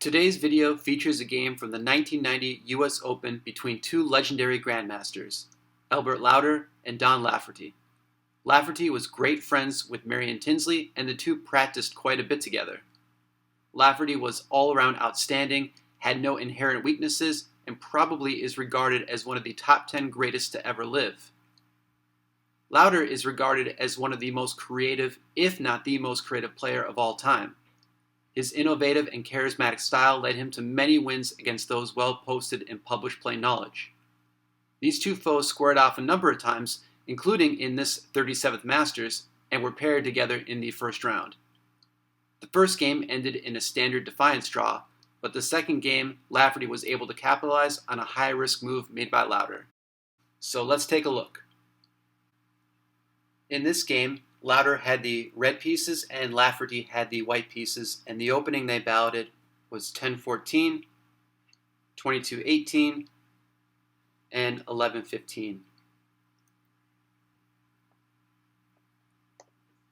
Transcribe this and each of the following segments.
Today's video features a game from the 1990 US Open between two legendary grandmasters, Elbert Lowder and Lowder-Lafferty. Lafferty was great friends with Marion Tinsley, and the two practiced quite a bit together. Lafferty was all-around outstanding, had no inherent weaknesses, and probably is regarded as one of the top 10 greatest to ever live. Lowder is regarded as one of the most creative, if not the most creative player of all time. His innovative and charismatic style led him to many wins against those well-posted and published play knowledge. These two foes squared off a number of times, including in this 37th Masters, and were paired together in the first round. The first game ended in a standard defiance draw, but the second game, Lafferty was able to capitalize on a high-risk move made by Lowder. So let's take a look. In this game, Lowder had the red pieces and Lafferty had the white pieces, and the opening they balloted was 10-14, 22-18, and 11-15.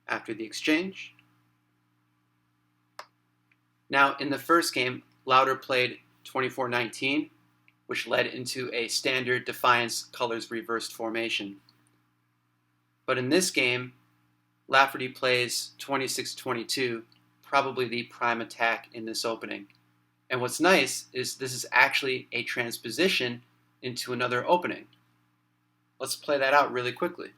After the exchange. Now, in the first game, Lowder played 24-19, which led into a standard defiance colors reversed formation. But in this game, Lafferty plays 26-22, probably the prime attack in this opening. And what's nice is this is actually a transposition into another opening. Let's play that out really quickly.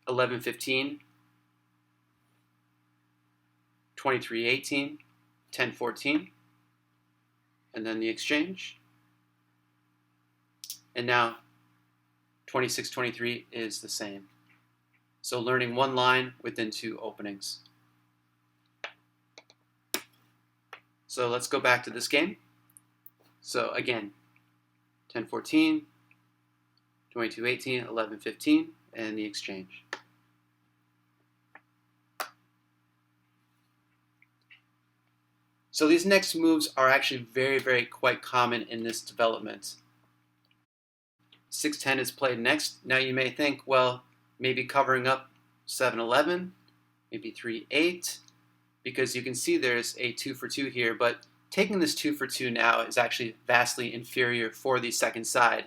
11-15, 23-18, 10-14, and then the exchange. And now 26-23 is the same. So learning one line within two openings. So let's go back to this game. So again, 10-14, 22-18, 11-15, and the exchange. So these next moves are actually very quite common in this development. 6-10 is played next. Now you may think, well, maybe covering up 7-11, maybe 3-8, because you can see there's a 2-for-2 here, but taking this 2-for-2 now is actually vastly inferior for the second side.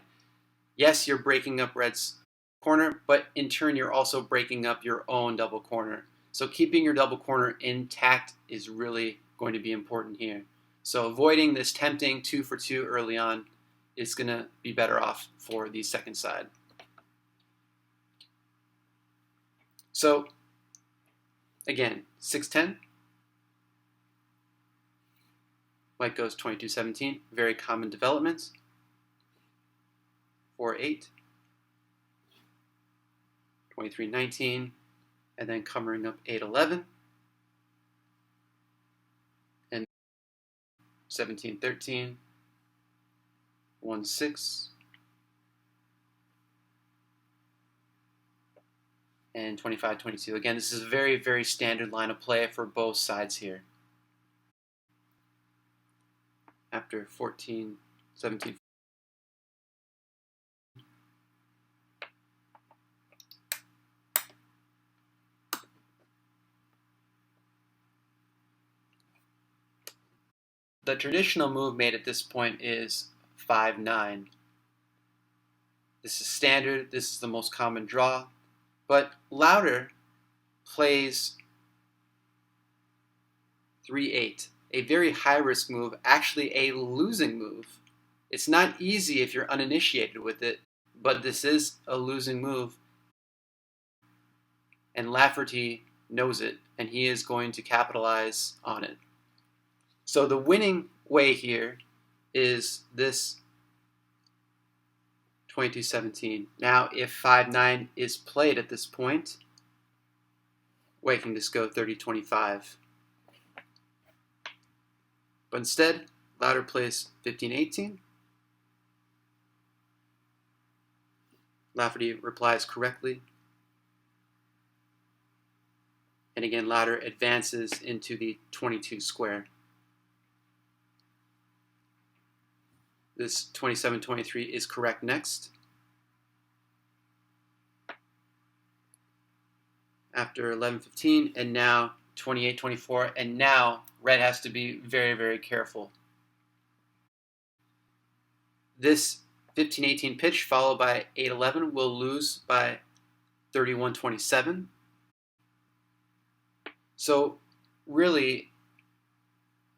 Yes, you're breaking up Red's corner, but in turn you're also breaking up your own double corner. So keeping your double corner intact is really going to be important here. So avoiding this tempting 2-for-2 early on is going to be better off for the second side. So again, 6-10. White goes 22-17, very common developments. 4-8, 23-19, and then covering up 8-11, and 17-13, 1-6, and 25-22. Again, this is a very standard line of play for both sides here. After 14, 17, the traditional move made at this point is 5-9. This is standard, this is the most common draw, but Lowder plays 3-8, a very high-risk move, actually a losing move. It's not easy if you're uninitiated with it, but this is a losing move, and Lafferty knows it, and he is going to capitalize on it. So the winning way here is this 22-17. Now, if 5-9 is played at this point, White can just go 30-25. But instead, Lowder plays 15-18. Lafferty replies correctly. And again, Lowder advances into the 22 square. This 27-23 is correct next. After 11-15, and now 28-24, and now red has to be very, very careful. This 15-18 pitch followed by 8-11 will lose by 31-27. So really,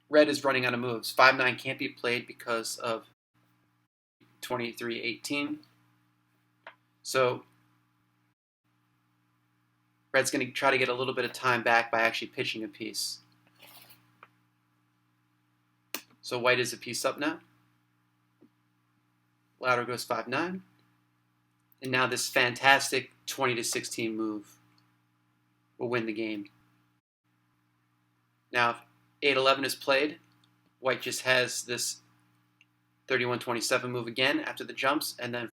red is running out of moves. 5-9 can't be played because of 23-18. So red's going to try to get a little bit of time back by actually pitching a piece. So white is a piece up now. Lowder goes 5-9. And now this fantastic 20-16 move will win the game. Now, if 8-11 is played, white just has this 31-27 move again after the jumps, and then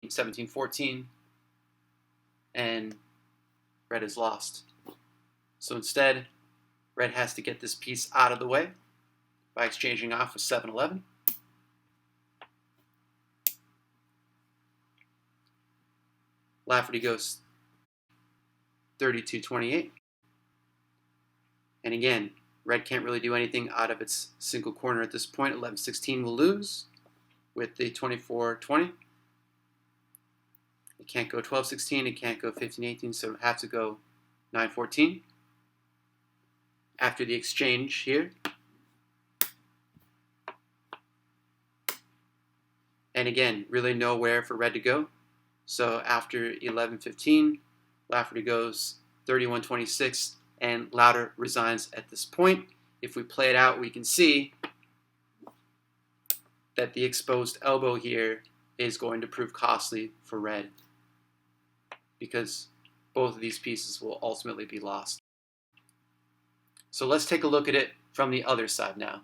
17-14, and red is lost. So instead, red has to get this piece out of the way by exchanging off with 7-11. Lafferty goes 32-28. And again, red can't really do anything out of its single corner at this point. 11-16 will lose with the 24-20. It can't go 12-16. It can't go 15-18, so it have to go 9-14. After the exchange here. And again, really nowhere for red to go. So after 11-15, Lafferty goes 31-26, and Lowder resigns at this point. If we play it out, we can see that the exposed elbow here is going to prove costly for red, because both of these pieces will ultimately be lost. So let's take a look at it from the other side now.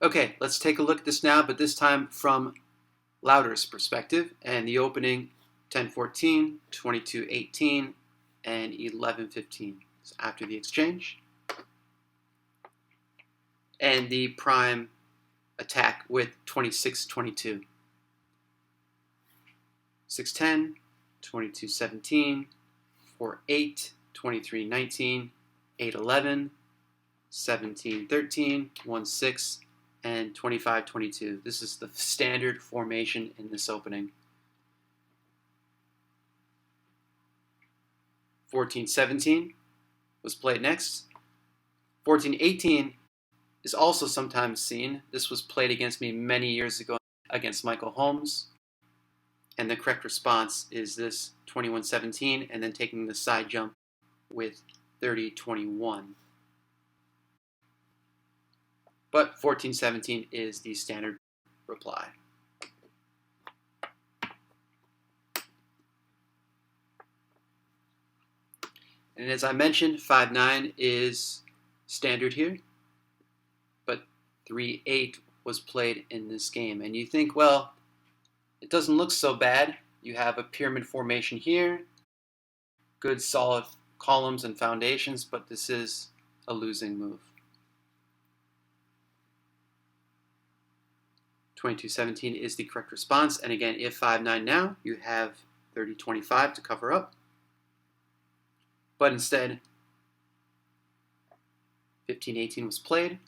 Okay, let's take a look at this now, but this time from Lowder's perspective, and the opening 10-14, 22-18, and 11-15. So after the exchange. And the prime attack with 26-22. 6-10, 22-17, 4-8, 23-19, 8-11, 17-13, 1-6, and 25-22. This is the standard formation in this opening. 14-17 was played next. 14-18 is also sometimes seen. This was played against me many years ago against Michael Holmes. And the correct response is this 21-17, and then taking the side jump with 30-21. But 14-17 is the standard reply. And as I mentioned, 5-9 is standard here, but 3-8 was played in this game. And you think, well, it doesn't look so bad. You have a pyramid formation here, good solid columns and foundations, but this is a losing move. 22-17 is the correct response. And again, if 5-9 now, you have 30-25 to cover up. But instead, 15-18 was played.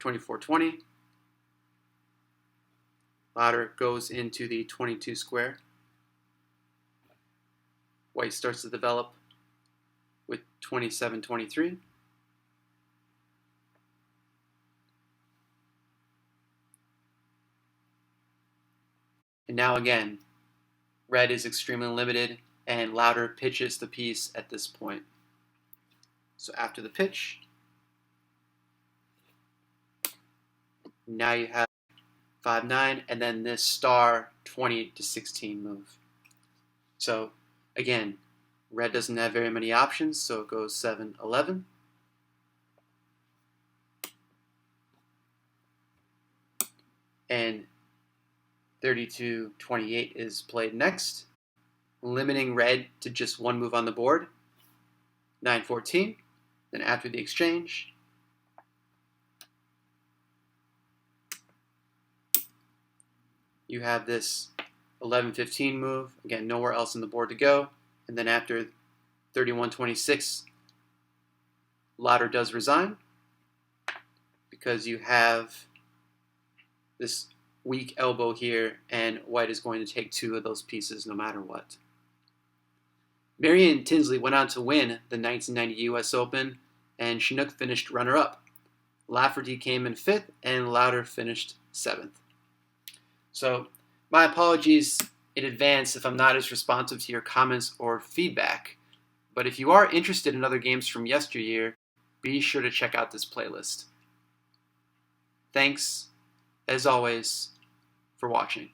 (24-20). Lowder goes into the 22 square. White starts to develop with 27-23. And now again, red is extremely limited, and Lowder pitches the piece at this point. So after the pitch, now you have 5-9, and then this star 20-16 move. So again, red doesn't have very many options, so it goes 7-11. And 32-28 is played next, limiting red to just one move on the board. 9-14. Then after the exchange, you have this 11-15 move. Again, nowhere else on the board to go. And then after 31-26, Lowder does resign because you have this weak elbow here, and white is going to take 2 of those pieces no matter what. Marion Tinsley went on to win the 1990 U.S. Open, and Chinook finished runner-up. Lafferty came in 5th, and Lowder finished 7th. So, my apologies in advance if I'm not as responsive to your comments or feedback. But if you are interested in other games from yesteryear, be sure to check out this playlist. Thanks, as always, for watching.